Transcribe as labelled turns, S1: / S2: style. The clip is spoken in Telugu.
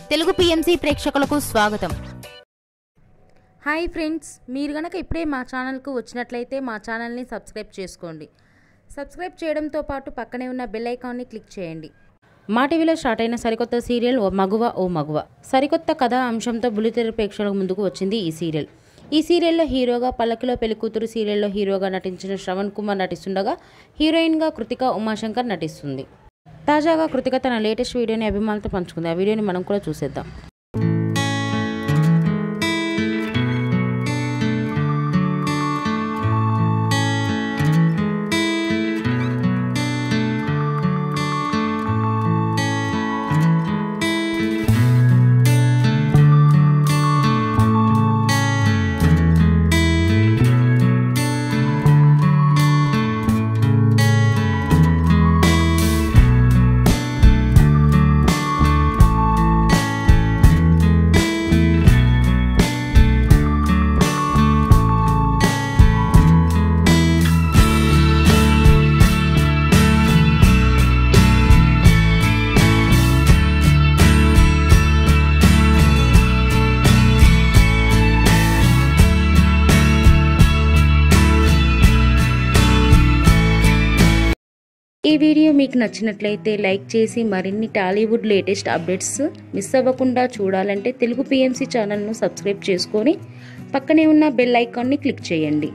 S1: తెలుగు పిఎంసి ప్రేక్షకులకు స్వాగతం.
S2: హాయ్ ఫ్రెండ్స్, మీరు గనక ఇప్పుడే మా ఛానల్కు వచ్చినట్లయితే మా ఛానల్ని సబ్స్క్రైబ్ చేసుకోండి. సబ్స్క్రైబ్ చేయడంతో పాటు పక్కనే ఉన్న బెల్ ఐకాన్ని క్లిక్ చేయండి. మా టీవీలో స్టార్ట్ అయిన సరికొత్త సీరియల్ ఓ మగువ. సరికొత్త కథా అంశంతో బుల్లితెర ప్రేక్షకుల ముందుకు వచ్చింది ఈ సీరియల్. ఈ సీరియల్లో హీరోగా పల్లకిలో పెళ్లికూతురు సీరియల్లో హీరోగా నటించిన శ్రవణ్ కుమార్ నటిస్తుండగా హీరోయిన్గా కృతిక ఉమాశంకర్ నటిస్తుంది. తాజాగా కృతిక తన లేటెస్ట్ వీడియోని అభిమానులతో పంచుకుంది. ఆ వీడియోని మనం కూడా చూసేద్దాం. ఈ వీడియో మీకు నచ్చినట్లయితే లైక్ చేసి మరిన్ని టాలీవుడ్ లేటెస్ట్ అప్డేట్స్ మిస్ అవ్వకుండా చూడాలంటే తెలుగు పిఎంసి ఛానల్ను సబ్స్క్రైబ్ చేసుకొని పక్కనే ఉన్న బెల్ ఐకాన్ని క్లిక్ చేయండి.